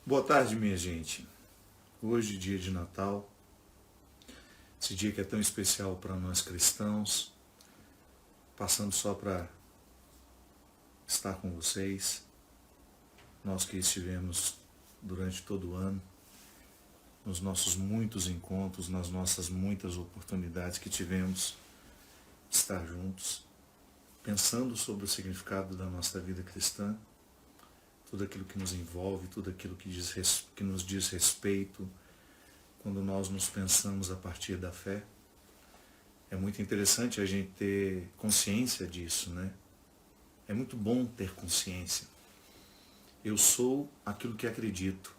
Boa tarde, minha gente. Hoje, dia de Natal, esse dia que é tão especial para nós cristãos, passando só para estar com vocês, nós que estivemos durante todo o ano, nos nossos muitos encontros, nas nossas muitas oportunidades que tivemos de estar juntos, pensando sobre o significado da nossa vida cristã, tudo aquilo que nos envolve, tudo aquilo que nos diz respeito, quando nós nos pensamos a partir da fé. É muito interessante a gente ter consciência disso, né? É muito bom ter consciência. Eu sou aquilo que acredito.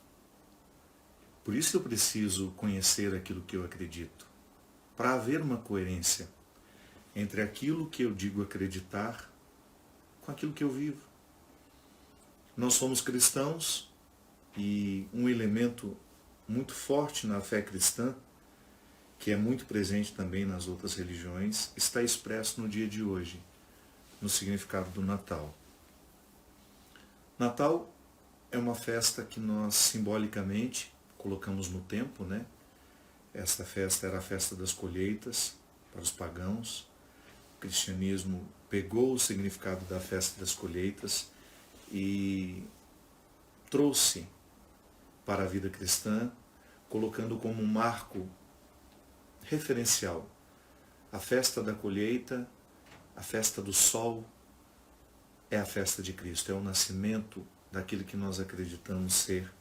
Por isso eu preciso conhecer aquilo que eu acredito. Para haver uma coerência entre aquilo que eu digo acreditar com aquilo que eu vivo. Nós somos cristãos e um elemento muito forte na fé cristã, que é muito presente também nas outras religiões, está expresso no dia de hoje, no significado do Natal. Natal é uma festa que nós simbolicamente colocamos no tempo, né? Esta festa era a festa das colheitas para os pagãos. O cristianismo pegou o significado da festa das colheitas e trouxe para a vida cristã, colocando como um marco referencial a festa da colheita, a festa do sol, é a festa de Cristo, é o nascimento daquilo que nós acreditamos ser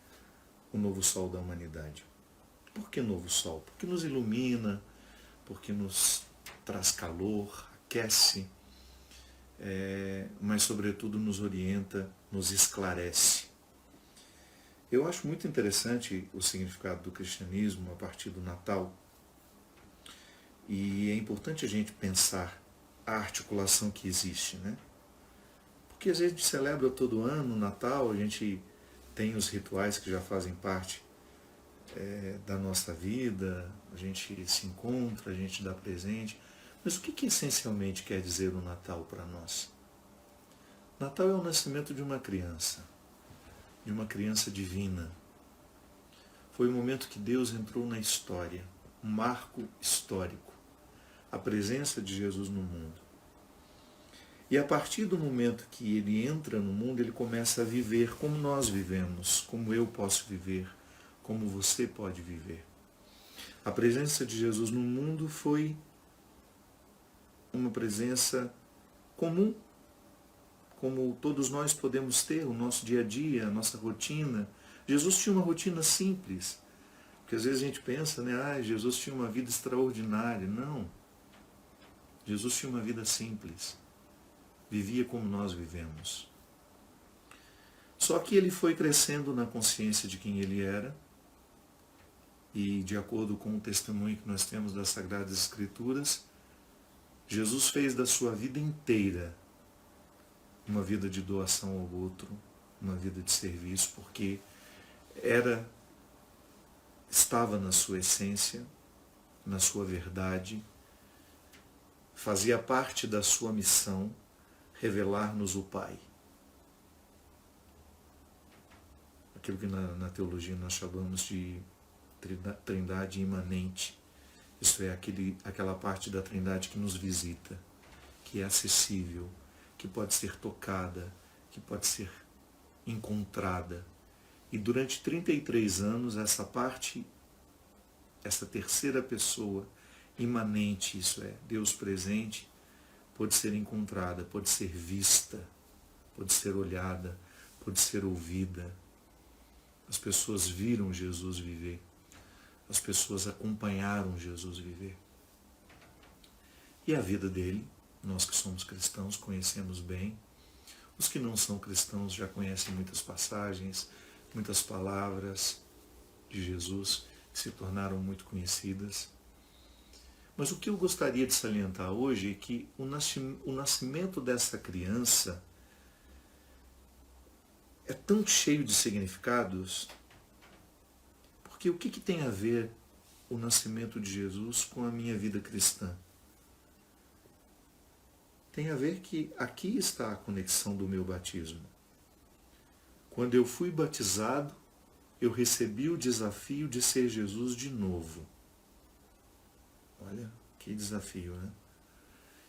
o novo sol da humanidade. Por que novo sol? Porque nos ilumina, porque nos traz calor, aquece, mas sobretudo nos orienta, nos esclarece. Eu acho muito interessante o significado do cristianismo a partir do Natal, e é importante a gente pensar a articulação que existe, né? Porque a gente celebra todo ano o Natal, a gente tem os rituais que já fazem parte da nossa vida, a gente se encontra, a gente dá presente. Mas o que essencialmente quer dizer o Natal para nós? Natal é o nascimento de uma criança divina. Foi o momento que Deus entrou na história, um marco histórico, a presença de Jesus no mundo. E a partir do momento que ele entra no mundo, ele começa a viver como nós vivemos, como eu posso viver, como você pode viver. A presença de Jesus no mundo foi uma presença comum, como todos nós podemos ter, o nosso dia a dia, a nossa rotina. Jesus tinha uma rotina simples, porque às vezes a gente pensa, né, Jesus tinha uma vida extraordinária. Não. Jesus tinha uma vida simples. Vivia como nós vivemos. Só que ele foi crescendo na consciência de quem ele era, e de acordo com o testemunho que nós temos das Sagradas Escrituras, Jesus fez da sua vida inteira uma vida de doação ao outro, uma vida de serviço, porque estava na sua essência, na sua verdade, fazia parte da sua missão revelar-nos o Pai. Aquilo que na teologia nós chamamos de trindade imanente. Isso é aquela parte da trindade que nos visita, que é acessível, que pode ser tocada, que pode ser encontrada. E durante 33 anos, essa parte, essa terceira pessoa imanente, isso é, Deus presente, pode ser encontrada, pode ser vista, pode ser olhada, pode ser ouvida. As pessoas viram Jesus viver. As pessoas acompanharam Jesus viver. E a vida dele, nós que somos cristãos conhecemos bem. Os que não são cristãos já conhecem muitas passagens, muitas palavras de Jesus que se tornaram muito conhecidas. Mas o que eu gostaria de salientar hoje é que o nascimento dessa criança é tão cheio de significados, porque o que tem a ver o nascimento de Jesus com a minha vida cristã? Tem a ver que aqui está a conexão do meu batismo. Quando eu fui batizado, eu recebi o desafio de ser Jesus de novo. Olha, que desafio, né?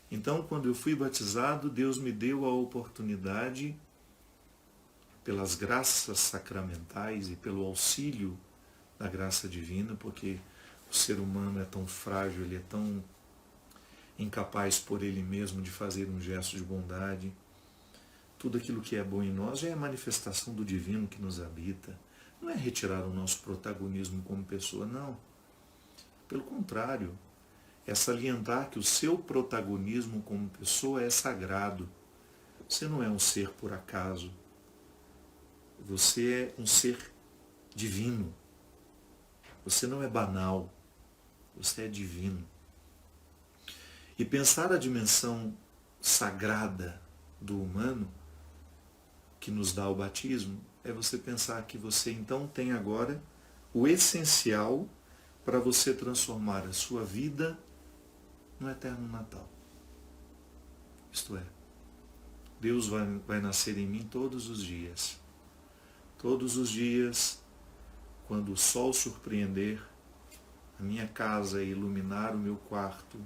Então, quando eu fui batizado, Deus me deu a oportunidade, pelas graças sacramentais e pelo auxílio da graça divina, porque o ser humano é tão frágil, ele é tão incapaz por ele mesmo de fazer um gesto de bondade. Tudo aquilo que é bom em nós já é manifestação do divino que nos habita. Não é retirar o nosso protagonismo como pessoa, não. Pelo contrário, é salientar que o seu protagonismo como pessoa é sagrado. Você não é um ser por acaso. Você é um ser divino. Você não é banal. Você é divino. E pensar a dimensão sagrada do humano que nos dá o batismo é você pensar que você então tem agora o essencial para você transformar a sua vida no eterno Natal. Isto é, Deus vai nascer em mim todos os dias. Todos os dias, quando o sol surpreender a minha casa e iluminar o meu quarto,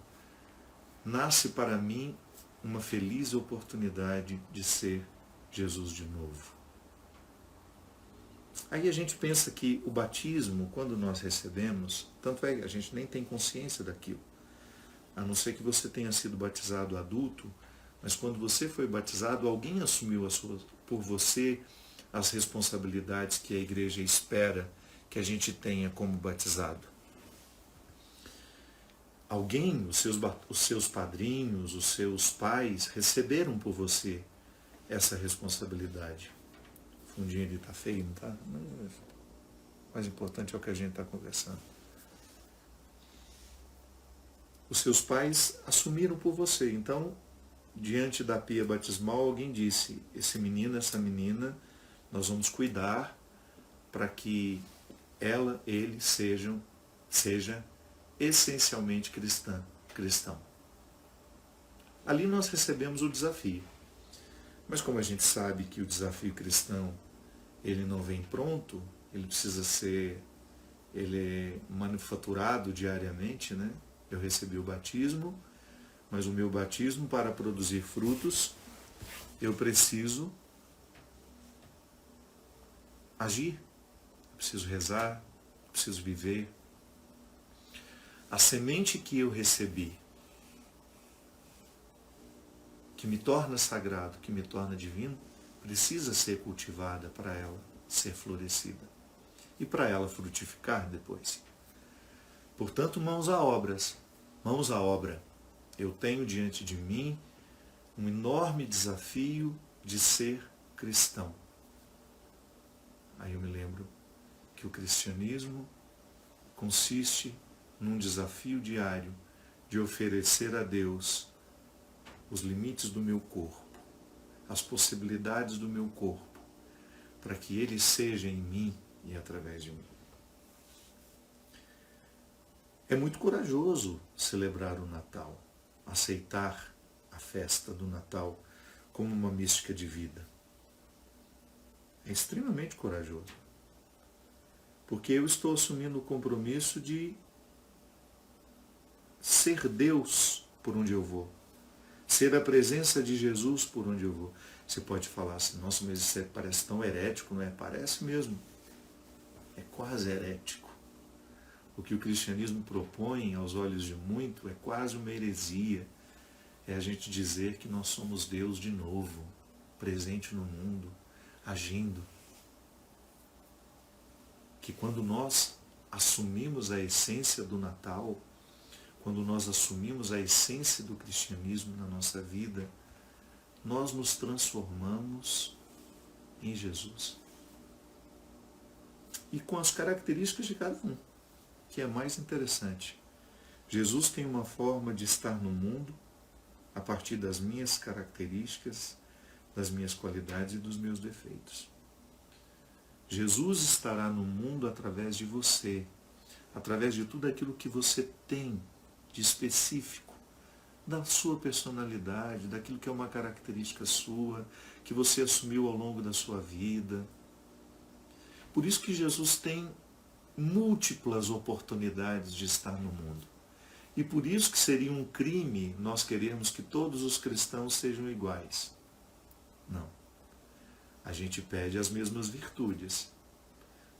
nasce para mim uma feliz oportunidade de ser Jesus de novo. Aí a gente pensa que o batismo, quando nós recebemos, tanto é que a gente nem tem consciência daquilo, a não ser que você tenha sido batizado adulto, mas quando você foi batizado, alguém assumiu por você as responsabilidades que a igreja espera que a gente tenha como batizado. Alguém, os seus padrinhos, os seus pais, receberam por você essa responsabilidade. O fundinho ele está feio, não está? O mais importante é o que a gente está conversando. Os seus pais assumiram por você. Então, diante da pia batismal, alguém disse, esse menino, essa menina, nós vamos cuidar para que ela, ele seja essencialmente cristão. Ali nós recebemos o desafio. Mas como a gente sabe que o desafio cristão, ele não vem pronto, ele é manufaturado diariamente, né? Eu recebi o batismo, mas o meu batismo, para produzir frutos, eu preciso agir, eu preciso rezar, eu preciso viver. A semente que eu recebi, que me torna sagrado, que me torna divino, precisa ser cultivada para ela ser florescida e para ela frutificar depois. Portanto, mãos à obra. Eu tenho diante de mim um enorme desafio de ser cristão. Aí eu me lembro que o cristianismo consiste num desafio diário de oferecer a Deus os limites do meu corpo, as possibilidades do meu corpo, para que Ele seja em mim e através de mim. É muito corajoso celebrar o Natal, aceitar a festa do Natal como uma mística de vida. É extremamente corajoso, porque eu estou assumindo o compromisso de ser Deus por onde eu vou, ser a presença de Jesus por onde eu vou. Você pode falar assim, nossa, mas isso parece tão herético, não é? Parece mesmo. É quase herético. O que o cristianismo propõe aos olhos de muito é quase uma heresia. É a gente dizer que nós somos Deus de novo, presente no mundo, agindo. Que quando nós assumimos a essência do Natal, quando nós assumimos a essência do cristianismo na nossa vida, nós nos transformamos em Jesus. E com as características de cada um, que é mais interessante. Jesus tem uma forma de estar no mundo a partir das minhas características, das minhas qualidades e dos meus defeitos. Jesus estará no mundo através de você, através de tudo aquilo que você tem de específico, da sua personalidade, daquilo que é uma característica sua, que você assumiu ao longo da sua vida. Por isso que Jesus tem múltiplas oportunidades de estar no mundo. E por isso que seria um crime nós querermos que todos os cristãos sejam iguais. Não. A gente pede as mesmas virtudes,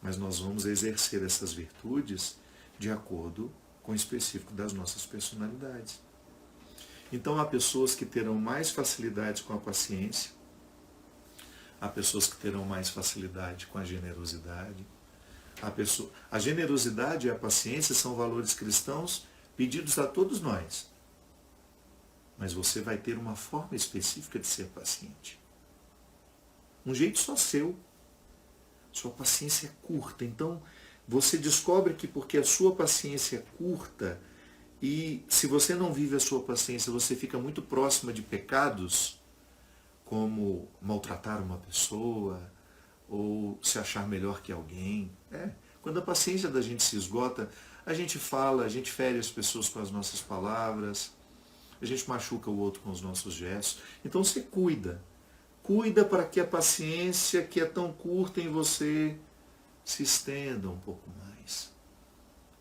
mas nós vamos exercer essas virtudes de acordo com o específico das nossas personalidades. Então há pessoas que terão mais facilidade com a paciência, há pessoas que terão mais facilidade com a generosidade. A generosidade e a paciência são valores cristãos pedidos a todos nós. Mas você vai ter uma forma específica de ser paciente. Um jeito só seu. Sua paciência é curta. Então, você descobre que porque a sua paciência é curta, e se você não vive a sua paciência, você fica muito próxima de pecados, como maltratar uma pessoa, ou se achar melhor que alguém. Quando a paciência da gente se esgota, a gente fala, a gente fere as pessoas com as nossas palavras, a gente machuca o outro com os nossos gestos. Então você cuida. Cuida para que a paciência que é tão curta em você se estenda um pouco mais.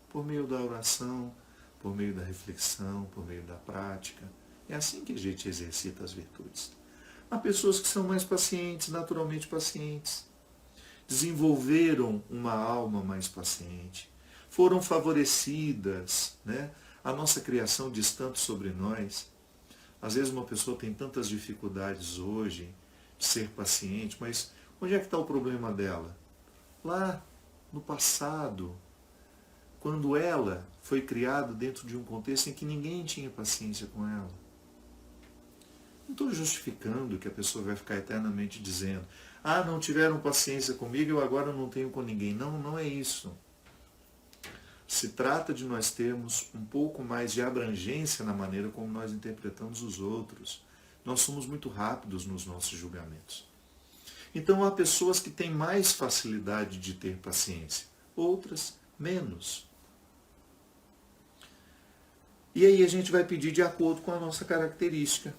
Por meio da oração, por meio da reflexão, por meio da prática. É assim que a gente exercita as virtudes. Há pessoas que são mais pacientes, naturalmente pacientes. Desenvolveram uma alma mais paciente. Foram favorecidas, né? A nossa criação diz tanto sobre nós. Às vezes uma pessoa tem tantas dificuldades hoje de ser paciente, mas onde é que está o problema dela? Lá no passado, quando ela foi criada dentro de um contexto em que ninguém tinha paciência com ela. Não estou justificando que a pessoa vai ficar eternamente dizendo: não tiveram paciência comigo, eu agora não tenho com ninguém. Não, não é isso. Se trata de nós termos um pouco mais de abrangência na maneira como nós interpretamos os outros. Nós somos muito rápidos nos nossos julgamentos. Então há pessoas que têm mais facilidade de ter paciência, outras menos. E aí a gente vai pedir de acordo com a nossa característica.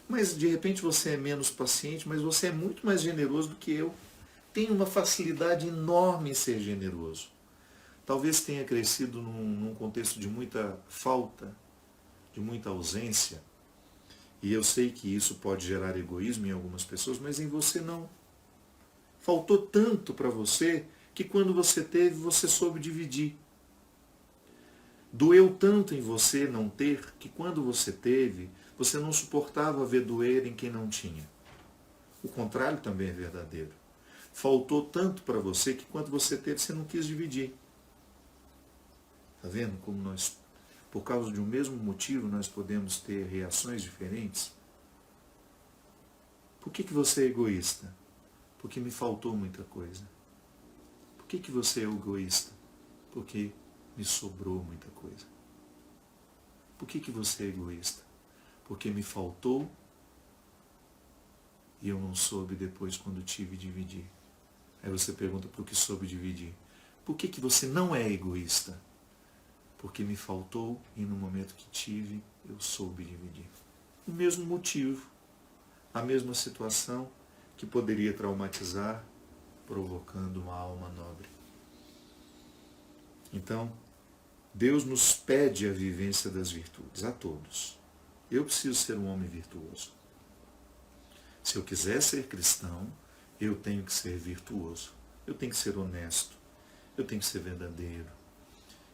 Mas de repente você é menos paciente, mas você é muito mais generoso do que eu. Tem uma facilidade enorme em ser generoso. Talvez tenha crescido num contexto de muita falta, de muita ausência. E eu sei que isso pode gerar egoísmo em algumas pessoas, mas em você não. Faltou tanto para você que quando você teve, você soube dividir. Doeu tanto em você não ter, que quando você teve, você não suportava ver doer em quem não tinha. O contrário também é verdadeiro. Faltou tanto para você que quando você teve, você não quis dividir. Está vendo como nós, por causa de um mesmo motivo, nós podemos ter reações diferentes? Por que você é egoísta? Porque me faltou muita coisa. Por que você é egoísta? Porque me sobrou muita coisa. Por que você é egoísta? Porque me faltou e eu não soube depois, quando tive, dividir. Aí você pergunta por que soube dividir. Por que você não é egoísta? Porque me faltou e no momento que tive, eu soube dividir. O mesmo motivo, a mesma situação que poderia traumatizar, provocando uma alma nobre. Então, Deus nos pede a vivência das virtudes, a todos. Eu preciso ser um homem virtuoso. Se eu quiser ser cristão, eu tenho que ser virtuoso. Eu tenho que ser honesto. Eu tenho que ser verdadeiro.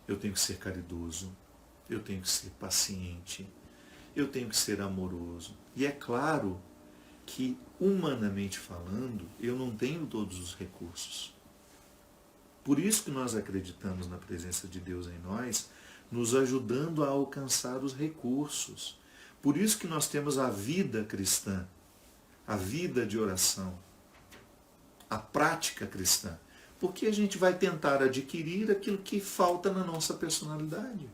Eu tenho que ser caridoso. Eu tenho que ser paciente. Eu tenho que ser amoroso. E é claro que, humanamente falando, eu não tenho todos os recursos. Por isso que nós acreditamos na presença de Deus em nós, nos ajudando a alcançar os recursos. Por isso que nós temos a vida cristã, a vida de oração, a prática cristã. Porque a gente vai tentar adquirir aquilo que falta na nossa personalidade.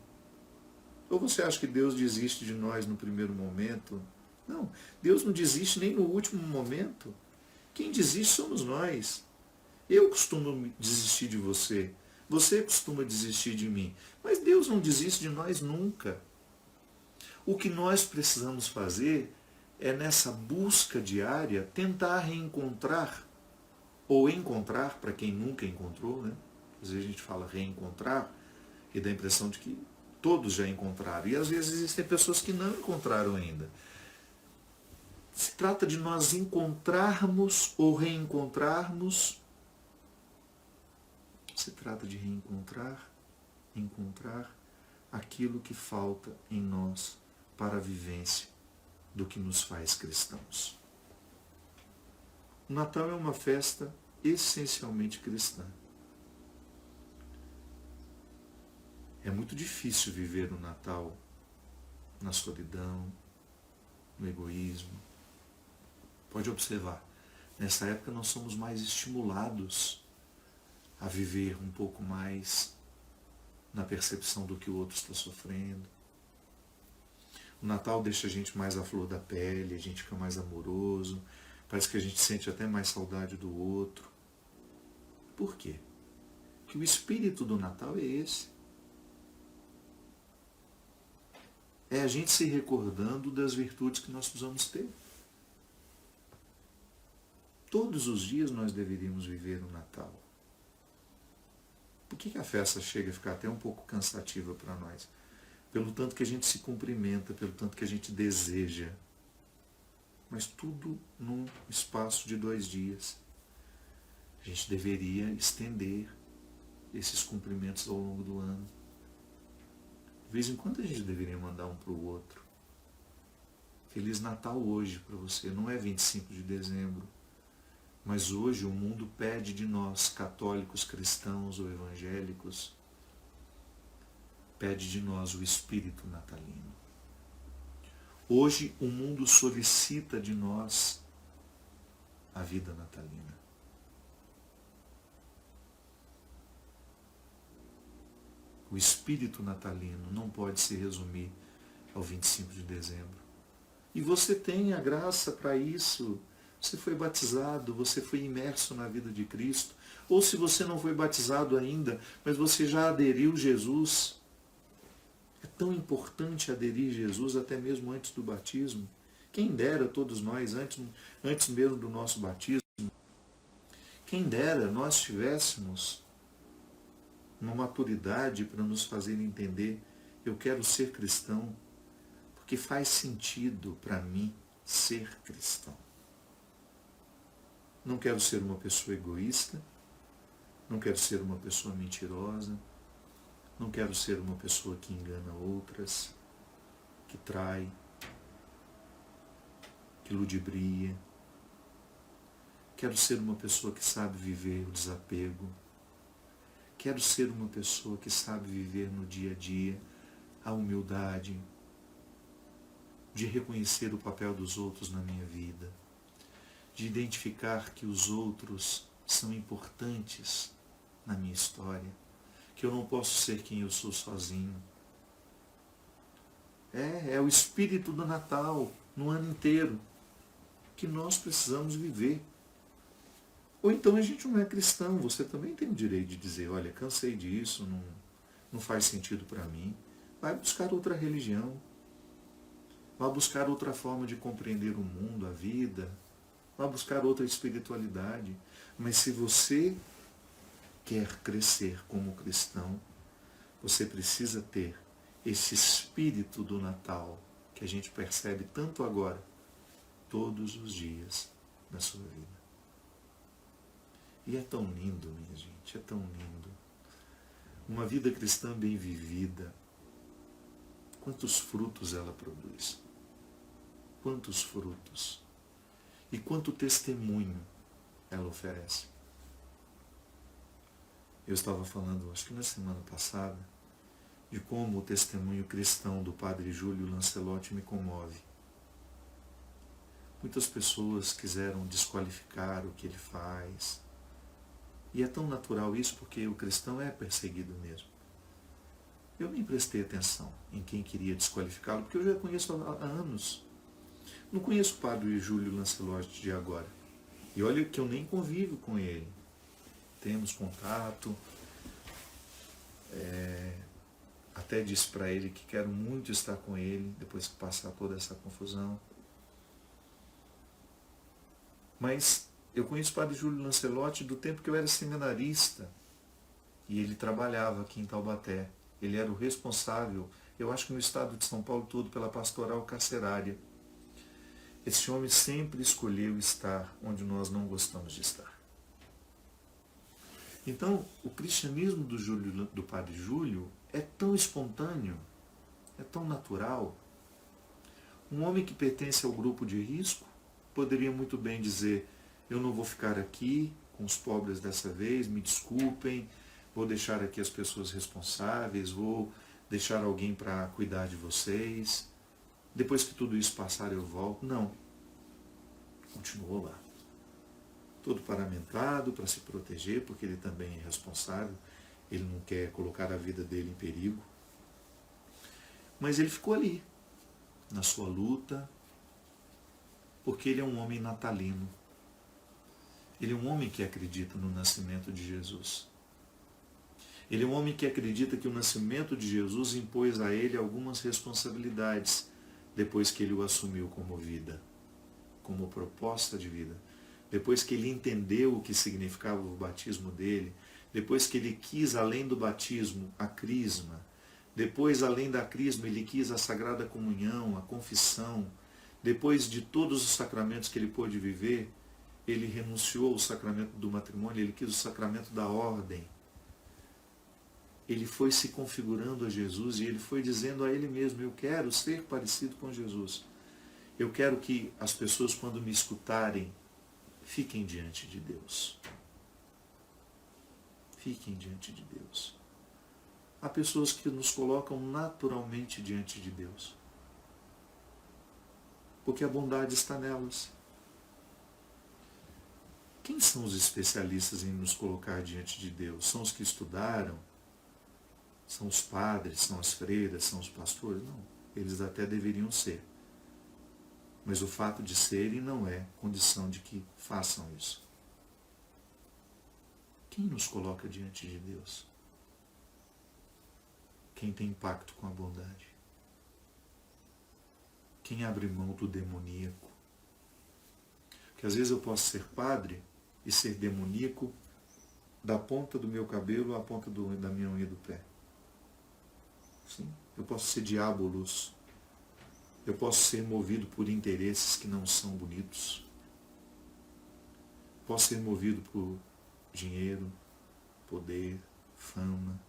Ou você acha que Deus desiste de nós no primeiro momento? Não, Deus não desiste nem no último momento. Quem desiste somos nós. Eu costumo desistir de você. Você costuma desistir de mim. Mas Deus não desiste de nós nunca. O que nós precisamos fazer é, nessa busca diária, tentar reencontrar ou encontrar, para quem nunca encontrou, né? Às vezes a gente fala reencontrar e dá a impressão de que todos já encontraram. E às vezes existem pessoas que não encontraram ainda. Se trata de nós encontrarmos ou reencontrarmos. Se trata de encontrar aquilo que falta em nós para a vivência do que nos faz cristãos. O Natal é uma festa essencialmente cristã. É muito difícil viver o Natal na solidão, no egoísmo. Pode observar, nessa época nós somos mais estimulados a viver um pouco mais na percepção do que o outro está sofrendo. O Natal deixa a gente mais à flor da pele, a gente fica mais amoroso, parece que a gente sente até mais saudade do outro. Por quê? Porque o espírito do Natal é esse. É a gente se recordando das virtudes que nós precisamos ter. Todos os dias nós deveríamos viver o Natal. Por que a festa chega a ficar até um pouco cansativa para nós? Pelo tanto que a gente se cumprimenta, pelo tanto que a gente deseja. Mas tudo num espaço de 2 dias. A gente deveria estender esses cumprimentos ao longo do ano. De vez em quando a gente deveria mandar um para o outro. Feliz Natal hoje para você. Não é 25 de dezembro. Mas hoje o mundo pede de nós, católicos, cristãos ou evangélicos, pede de nós o espírito natalino. Hoje o mundo solicita de nós a vida natalina. O espírito natalino não pode se resumir ao 25 de dezembro. E você tem a graça para isso. Você foi batizado, você foi imerso na vida de Cristo. Ou se você não foi batizado ainda, mas você já aderiu a Jesus. É tão importante aderir a Jesus até mesmo antes do batismo. Quem dera todos nós, antes mesmo do nosso batismo, quem dera nós tivéssemos uma maturidade para nos fazer entender, eu quero ser cristão, porque faz sentido para mim ser cristão. Não quero ser uma pessoa egoísta, não quero ser uma pessoa mentirosa, não quero ser uma pessoa que engana outras, que trai, que ludibria. Quero ser uma pessoa que sabe viver o desapego. Quero ser uma pessoa que sabe viver no dia a dia a humildade, de reconhecer o papel dos outros na minha vida, de identificar que os outros são importantes na minha história, que eu não posso ser quem eu sou sozinho. É o espírito do Natal, no ano inteiro, que nós precisamos viver. Ou então a gente não é cristão, você também tem o direito de dizer, olha, cansei disso, não faz sentido para mim. Vai buscar outra religião, vai buscar outra forma de compreender o mundo, a vida, vai buscar outra espiritualidade. Mas se você quer crescer como cristão, você precisa ter esse espírito do Natal que a gente percebe tanto agora, todos os dias da sua vida. E é tão lindo, minha gente, é tão lindo. Uma vida cristã bem vivida, quantos frutos ela produz. Quantos frutos. E quanto testemunho ela oferece. Eu estava falando, acho que na semana passada, de como o testemunho cristão do padre Júlio Lancelotti me comove. Muitas pessoas quiseram desqualificar o que ele faz. E é tão natural isso porque o cristão é perseguido mesmo. Eu nem prestei atenção em quem queria desqualificá-lo, porque eu já conheço há anos. Não conheço o padre Júlio Lancelotti de agora. E olha que eu nem convivo com ele. Temos contato. Até disse para ele que quero muito estar com ele, depois que passar toda essa confusão. Mas Eu conheço o padre Júlio Lancelotti do tempo que eu era seminarista. E ele trabalhava aqui em Taubaté. Ele era o responsável, eu acho que no estado de São Paulo todo, pela pastoral carcerária. Esse homem sempre escolheu estar onde nós não gostamos de estar. Então, o cristianismo do padre Júlio é tão espontâneo, é tão natural. Um homem que pertence ao grupo de risco poderia muito bem dizer: eu não vou ficar aqui com os pobres dessa vez, me desculpem, vou deixar aqui as pessoas responsáveis, vou deixar alguém para cuidar de vocês, depois que tudo isso passar eu volto. Não. Continuou lá. Todo paramentado para se proteger, porque ele também é responsável, ele não quer colocar a vida dele em perigo. Mas ele ficou ali, na sua luta, porque ele é um homem natalino. Ele é um homem que acredita no nascimento de Jesus. Ele é um homem que acredita que o nascimento de Jesus impôs a ele algumas responsabilidades depois que ele o assumiu como vida, como proposta de vida. Depois que ele entendeu o que significava o batismo dele, depois que ele quis, além do batismo, a crisma, depois, além da crisma, ele quis a Sagrada Comunhão, a confissão, depois de todos os sacramentos que ele pôde viver, ele renunciou ao sacramento do matrimônio, ele quis o sacramento da ordem. Ele foi se configurando a Jesus e ele foi dizendo a ele mesmo: eu quero ser parecido com Jesus. Eu quero que as pessoas, quando me escutarem, fiquem diante de Deus. Fiquem diante de Deus. Há pessoas que nos colocam naturalmente diante de Deus, porque a bondade está nelas. Quem são os especialistas em nos colocar diante de Deus? São os que estudaram? São os padres? São as freiras? São os pastores? Não, eles até deveriam ser. Mas o fato de serem não é condição de que façam isso. Quem nos coloca diante de Deus? Quem tem pacto com a bondade? Quem abre mão do demoníaco? Porque às vezes eu posso ser padre e ser demoníaco da ponta do meu cabelo à ponta da minha unha do pé. Sim, eu posso ser diabolos. Eu posso ser movido por interesses que não são bonitos. Posso ser movido por dinheiro, poder, fama.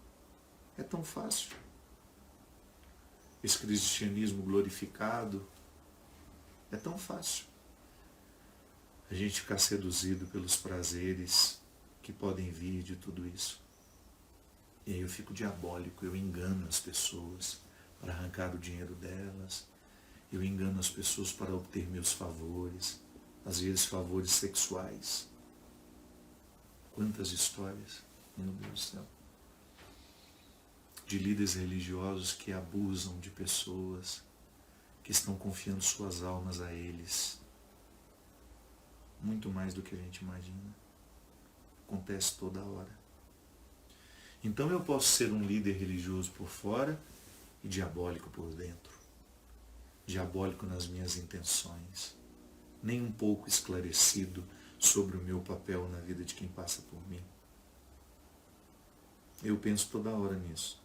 É tão fácil. Esse cristianismo glorificado é tão fácil. A gente ficar seduzido pelos prazeres que podem vir de tudo isso. E aí eu fico diabólico, eu engano as pessoas para arrancar o dinheiro delas. Eu engano as pessoas para obter meus favores, às vezes favores sexuais. Quantas histórias, meu Deus do céu, de líderes religiosos que abusam de pessoas, que estão confiando suas almas a eles. Muito mais do que a gente imagina. Acontece toda hora. Então eu posso ser um líder religioso por fora e diabólico por dentro. Diabólico nas minhas intenções, nem um pouco esclarecido sobre o meu papel na vida de quem passa por mim. Eu penso toda hora nisso.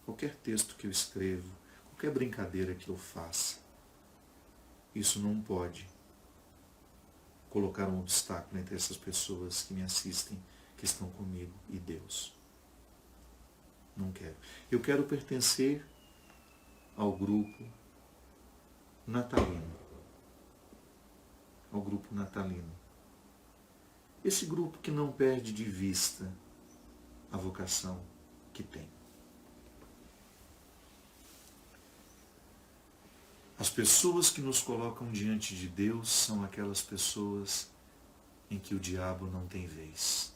Qualquer texto que eu escrevo, qualquer brincadeira que eu faça, isso não pode colocar um obstáculo entre essas pessoas que me assistem, que estão comigo, e Deus. Não quero. Eu quero pertencer ao grupo natalino. Ao grupo natalino. Esse grupo que não perde de vista a vocação que tem. As pessoas que nos colocam diante de Deus são aquelas pessoas em que o diabo não tem vez.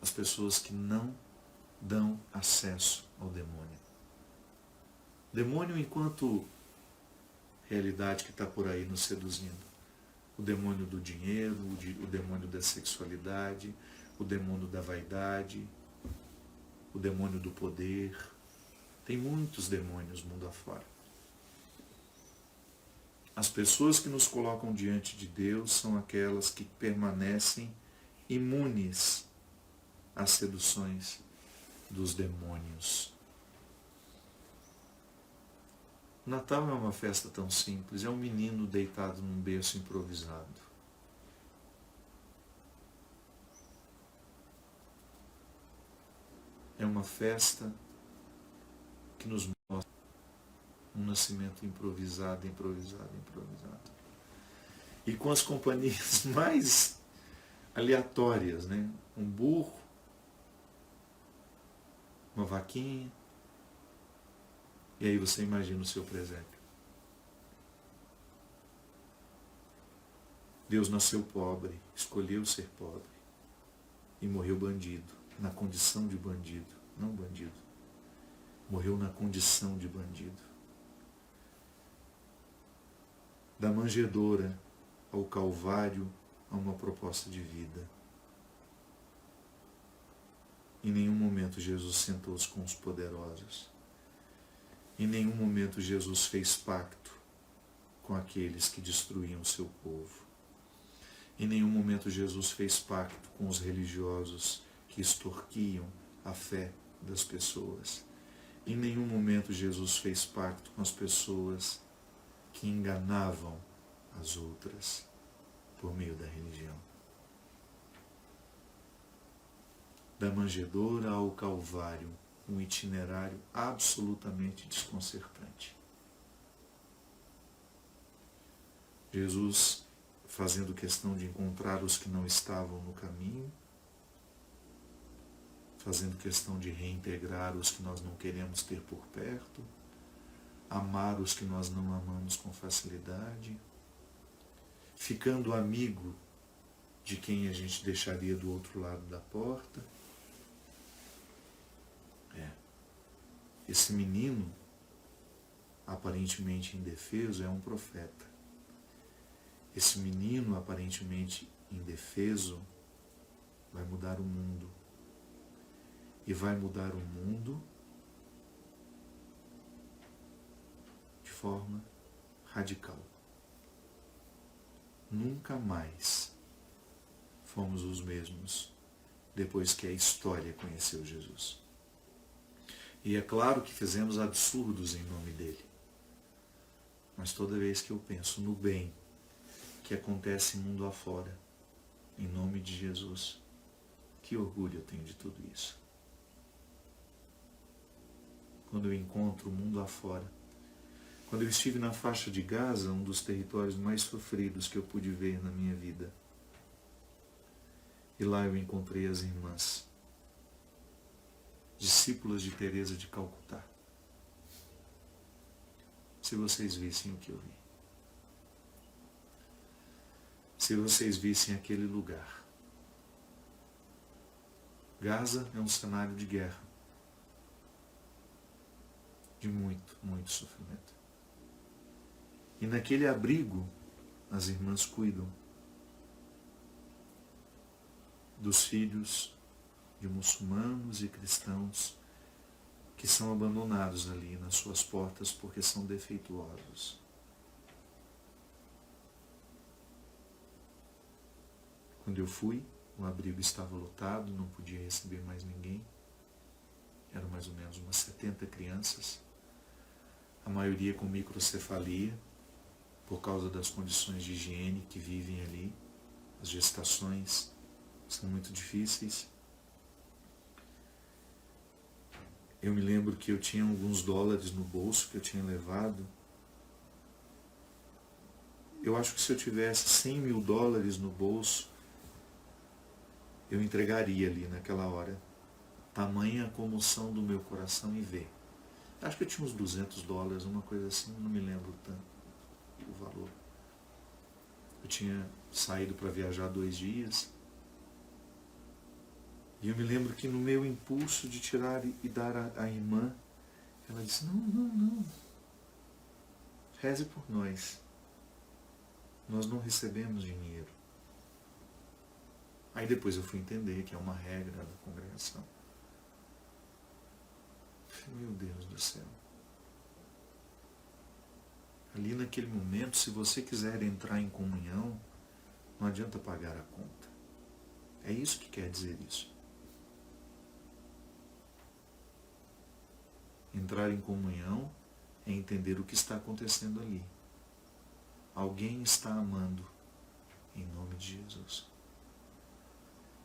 As pessoas que não dão acesso ao demônio. Demônio enquanto realidade que está por aí nos seduzindo. O demônio do dinheiro, o demônio da sexualidade, o demônio da vaidade, o demônio do poder. Tem muitos demônios mundo afora. As pessoas que nos colocam diante de Deus são aquelas que permanecem imunes às seduções dos demônios. O Natal é uma festa tão simples, é um menino deitado num berço improvisado. É uma festa que nos mostra um nascimento improvisado, improvisado, improvisado. E com as companhias mais aleatórias, né? Um burro, uma vaquinha, e aí você imagina o seu presépio. Deus nasceu pobre, escolheu ser pobre e morreu bandido, na condição de bandido, não bandido. Morreu na condição de bandido. Da manjedoura ao Calvário a uma proposta de vida. Em nenhum momento Jesus sentou-se com os poderosos. Em nenhum momento Jesus fez pacto com aqueles que destruíam o seu povo. Em nenhum momento Jesus fez pacto com os religiosos que extorquiam a fé das pessoas. Em nenhum momento Jesus fez pacto com as pessoas que enganavam as outras por meio da religião. Da manjedoura ao Calvário, um itinerário absolutamente desconcertante. Jesus fazendo questão de encontrar os que não estavam no caminho, fazendo questão de reintegrar os que nós não queremos ter por perto, amar os que nós não amamos com facilidade, ficando amigo de quem a gente deixaria do outro lado da porta. Esse menino, aparentemente indefeso, é um profeta. Esse menino, aparentemente indefeso, vai mudar o mundo. E vai mudar o mundo de forma radical. Nunca mais fomos os mesmos depois que a história conheceu Jesus. E é claro que fizemos absurdos em nome dele. Mas toda vez que eu penso no bem que acontece mundo afora, em nome de Jesus, que orgulho eu tenho de tudo isso. Quando eu encontro o mundo afora, quando eu estive na faixa de Gaza, um dos territórios mais sofridos que eu pude ver na minha vida, e lá eu encontrei as irmãs, discípulas de Teresa de Calcutá. Se vocês vissem o que eu vi. Se vocês vissem aquele lugar. Gaza é um cenário de guerra. De muito, muito sofrimento. E naquele abrigo, as irmãs cuidam dos filhos de muçulmanos e cristãos que são abandonados ali nas suas portas porque são defeituosos. Quando eu fui, o abrigo estava lotado, não podia receber mais ninguém. Eram mais ou menos umas 70 crianças, a maioria com microcefalia, por causa das condições de higiene que vivem ali. As gestações são muito difíceis. Eu me lembro que eu tinha alguns dólares no bolso que eu tinha levado. Eu acho que se eu tivesse 100 mil dólares no bolso, eu entregaria ali naquela hora. Tamanha a comoção do meu coração em ver. Acho que eu tinha uns 200 dólares, uma coisa assim, não me lembro tanto o valor. Eu tinha saído para viajar 2 dias. E eu me lembro que no meu impulso de tirar e dar à irmã, ela disse, não. Reze por nós. Nós não recebemos dinheiro. Aí depois eu fui entender que é uma regra da congregação. Meu Deus do céu. Ali naquele momento, se você quiser entrar em comunhão, não adianta pagar a conta. É isso que quer dizer isso. Entrar em comunhão é entender o que está acontecendo ali. Alguém está amando em nome de Jesus.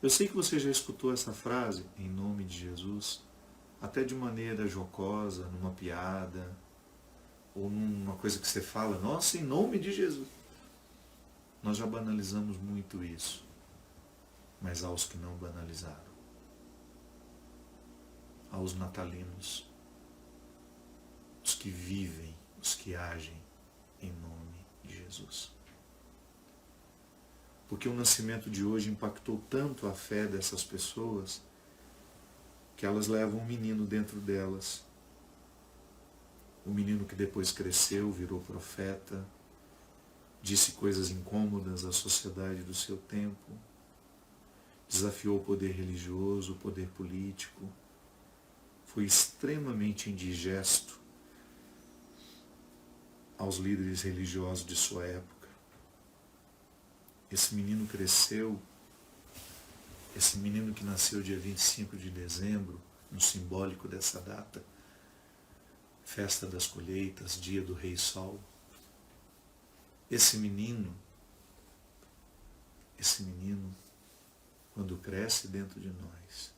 Eu sei que você já escutou essa frase, em nome de Jesus, até de maneira jocosa, numa piada, ou numa coisa que você fala, nossa, em nome de Jesus. Nós já banalizamos muito isso, mas aos que não banalizaram, aos natalinos, os que vivem, os que agem em nome de Jesus. Porque o nascimento de hoje impactou tanto a fé dessas pessoas que elas levam um menino dentro delas. O menino que depois cresceu, virou profeta, disse coisas incômodas à sociedade do seu tempo, desafiou o poder religioso, o poder político, foi extremamente indigesto aos líderes religiosos de sua época. Esse menino cresceu, esse menino que nasceu dia 25 de dezembro, no simbólico dessa data, festa das colheitas, dia do Rei Sol. Esse menino, quando cresce dentro de nós,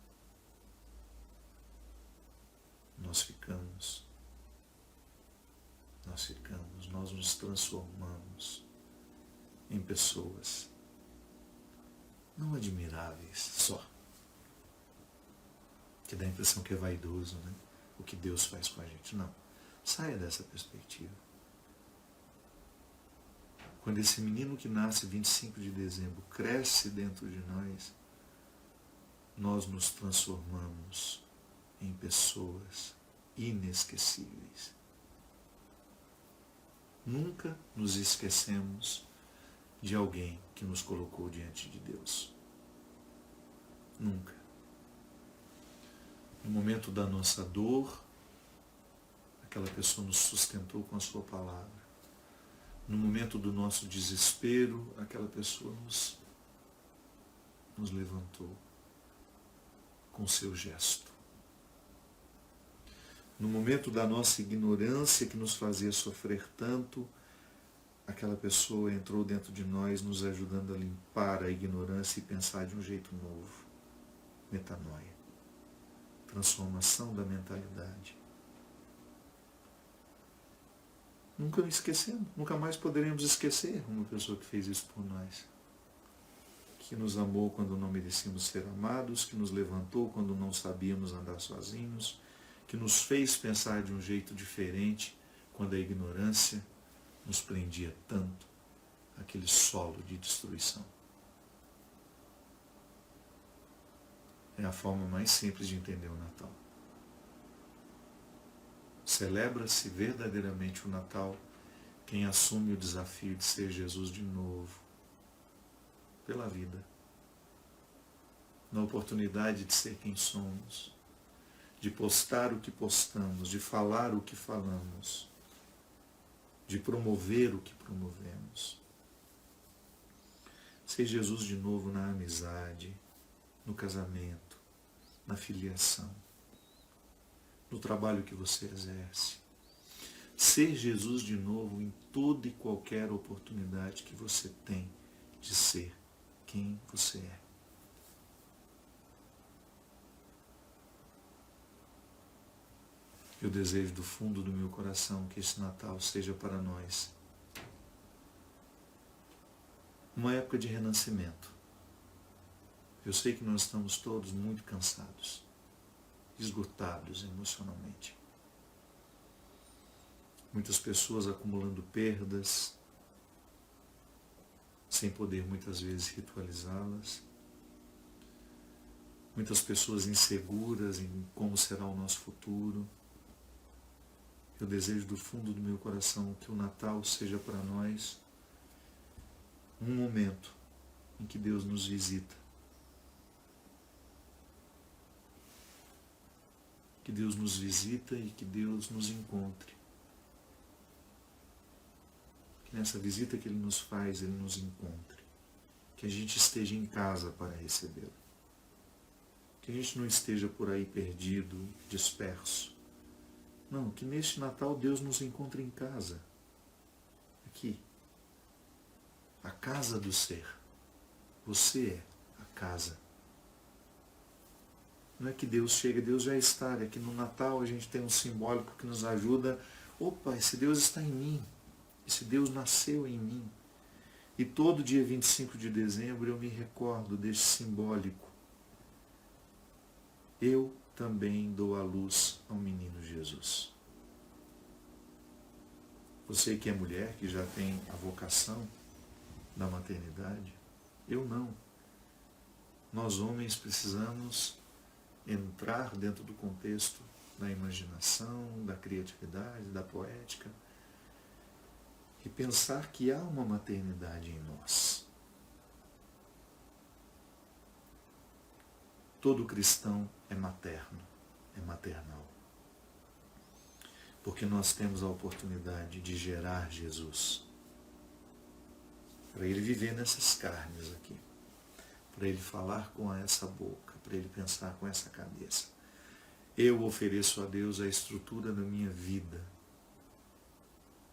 nós nos transformamos em pessoas não admiráveis só, que dá a impressão que é vaidoso, né? O que Deus faz com a gente. Não. Saia dessa perspectiva. Quando esse menino que nasce 25 de dezembro cresce dentro de nós nos transformamos em pessoas inesquecíveis. Nunca nos esquecemos de alguém que nos colocou diante de Deus. Nunca. No momento da nossa dor, aquela pessoa nos sustentou com a sua palavra. No momento do nosso desespero, aquela pessoa nos levantou com seu gesto. No momento da nossa ignorância que nos fazia sofrer tanto, aquela pessoa entrou dentro de nós, nos ajudando a limpar a ignorância e pensar de um jeito novo. Metanoia. Transformação da mentalidade. Nunca esquecemos, nunca mais poderemos esquecer uma pessoa que fez isso por nós. Que nos amou quando não merecíamos ser amados, que nos levantou quando não sabíamos andar sozinhos, que nos fez pensar de um jeito diferente quando a ignorância nos prendia tanto aquele solo de destruição. É a forma mais simples de entender o Natal. Celebra-se verdadeiramente o Natal quem assume o desafio de ser Jesus de novo, pela vida, na oportunidade de ser quem somos, de postar o que postamos, de falar o que falamos, de promover o que promovemos. Ser Jesus de novo na amizade, no casamento, na filiação, no trabalho que você exerce. Ser Jesus de novo em toda e qualquer oportunidade que você tem de ser quem você é. Eu desejo do fundo do meu coração que esse Natal seja para nós uma época de renascimento. Eu sei que nós estamos todos muito cansados, esgotados emocionalmente. Muitas pessoas acumulando perdas, sem poder muitas vezes ritualizá-las. Muitas pessoas inseguras em como será o nosso futuro. Eu desejo do fundo do meu coração que o Natal seja para nós um momento em que Deus nos visita. Que Deus nos visita e que Deus nos encontre. que nessa visita que Ele nos faz, Ele nos encontre. Que a gente esteja em casa para recebê-lo. Que a gente não esteja por aí perdido, disperso. Não, que neste Natal Deus nos encontre em casa. Aqui. A casa do ser. Você é a casa. Não é que Deus chega, Deus já está. É que no Natal a gente tem um simbólico que nos ajuda. Opa, esse Deus está em mim. Esse Deus nasceu em mim. E todo dia 25 de dezembro eu me recordo deste simbólico. Eu também dou a luz ao menino Jesus. Você que é mulher, que já tem a vocação da maternidade, eu não. Nós homens precisamos entrar dentro do contexto da imaginação, da criatividade, da poética, e pensar que há uma maternidade em nós. Todo cristão é materno, é maternal. Porque nós temos a oportunidade de gerar Jesus. Para Ele viver nessas carnes aqui. Para Ele falar com essa boca, para Ele pensar com essa cabeça. Eu ofereço a Deus a estrutura da minha vida,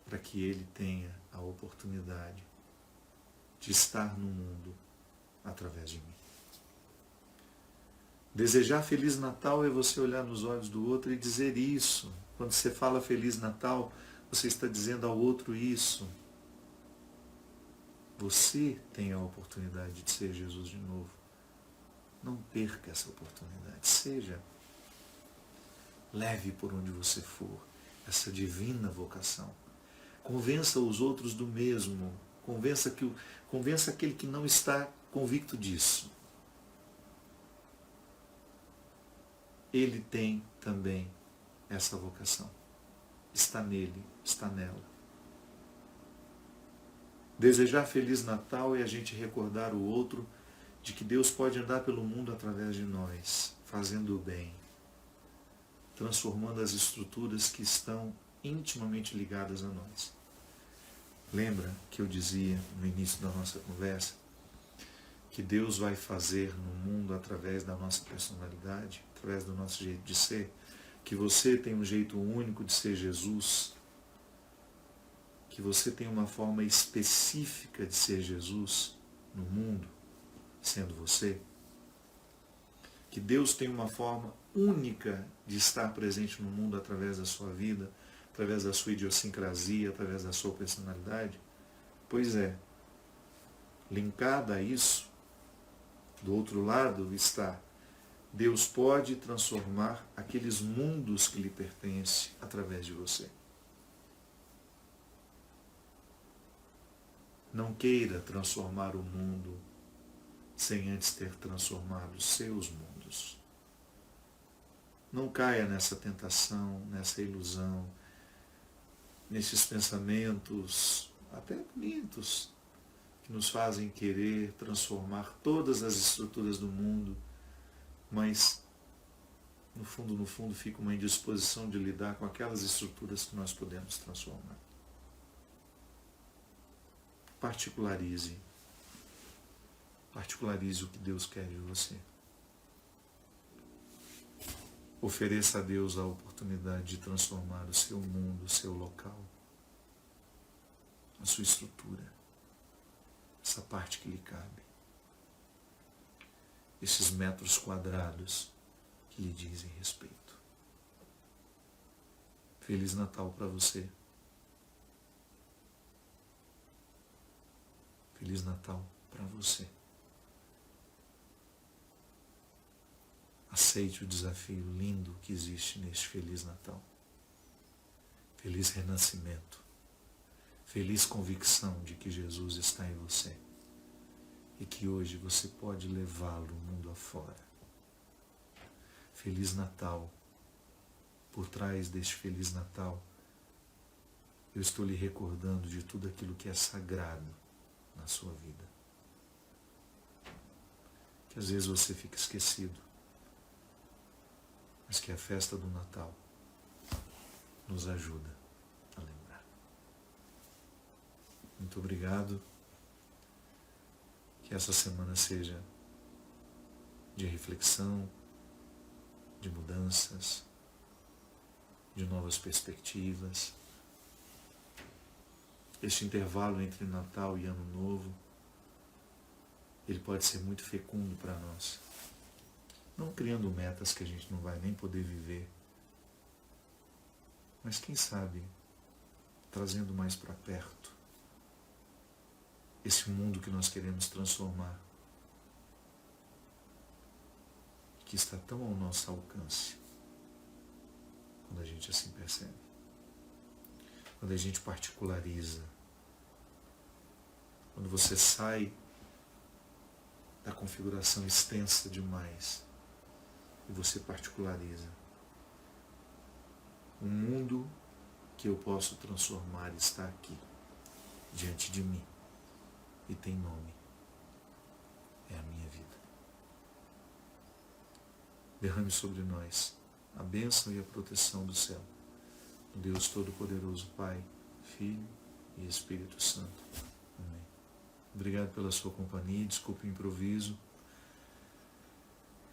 para que Ele tenha a oportunidade de estar no mundo através de mim. Desejar Feliz Natal é você olhar nos olhos do outro e dizer isso. Quando você fala Feliz Natal, você está dizendo ao outro isso. Você tem a oportunidade de ser Jesus de novo. Não perca essa oportunidade. Seja. Leve por onde você for essa divina vocação. Convença os outros do mesmo. Convença aquele que não está convicto disso. Ele tem também essa vocação. Está nele, está nela. Desejar Feliz Natal é a gente recordar o outro de que Deus pode andar pelo mundo através de nós, fazendo o bem, transformando as estruturas que estão intimamente ligadas a nós. Lembra que eu dizia no início da nossa conversa que Deus vai fazer no mundo através da nossa personalidade, através do nosso jeito de ser, que você tem um jeito único de ser Jesus, que você tem uma forma específica de ser Jesus no mundo, sendo você, que Deus tem uma forma única de estar presente no mundo através da sua vida, através da sua idiosincrasia, através da sua personalidade. Pois é, linkada a isso, do outro lado está, Deus pode transformar aqueles mundos que lhe pertencem através de você. Não queira transformar o mundo sem antes ter transformado os seus mundos. Não caia nessa tentação, nessa ilusão, nesses pensamentos, até bonitos, que nos fazem querer transformar todas as estruturas do mundo, mas no fundo fica uma indisposição de lidar com aquelas estruturas que nós podemos transformar. Particularize o que Deus quer de você. Ofereça a Deus a oportunidade de transformar o seu mundo, o seu local, a sua estrutura, essa parte que lhe cabe, esses metros quadrados que lhe dizem respeito. Feliz Natal para você. Feliz Natal para você. Aceite o desafio lindo que existe neste Feliz Natal. Feliz renascimento. Feliz convicção de que Jesus está em você. E que hoje você pode levá-lo mundo afora. Feliz Natal. Por trás deste Feliz Natal, eu estou lhe recordando de tudo aquilo que é sagrado na sua vida. Que às vezes você fica esquecido, mas que a festa do Natal nos ajuda a lembrar. Muito obrigado. Que essa semana seja de reflexão, de mudanças, de novas perspectivas. Este intervalo entre Natal e Ano Novo, ele pode ser muito fecundo para nós. Não criando metas que a gente não vai nem poder viver, mas quem sabe trazendo mais para perto esse mundo que nós queremos transformar, que está tão ao nosso alcance, quando a gente assim percebe. Quando a gente particulariza, quando você sai da configuração extensa demais e você particulariza. O mundo que eu posso transformar está aqui, diante de mim, e tem nome. É a minha vida. Derrame sobre nós a bênção e a proteção do céu, do Deus Todo-Poderoso, Pai, Filho e Espírito Santo. Amém. Obrigado pela sua companhia, desculpe o improviso.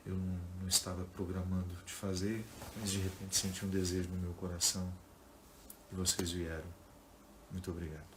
Eu não estava programando de fazer, mas de repente senti um desejo no meu coração e vocês vieram. Muito obrigado.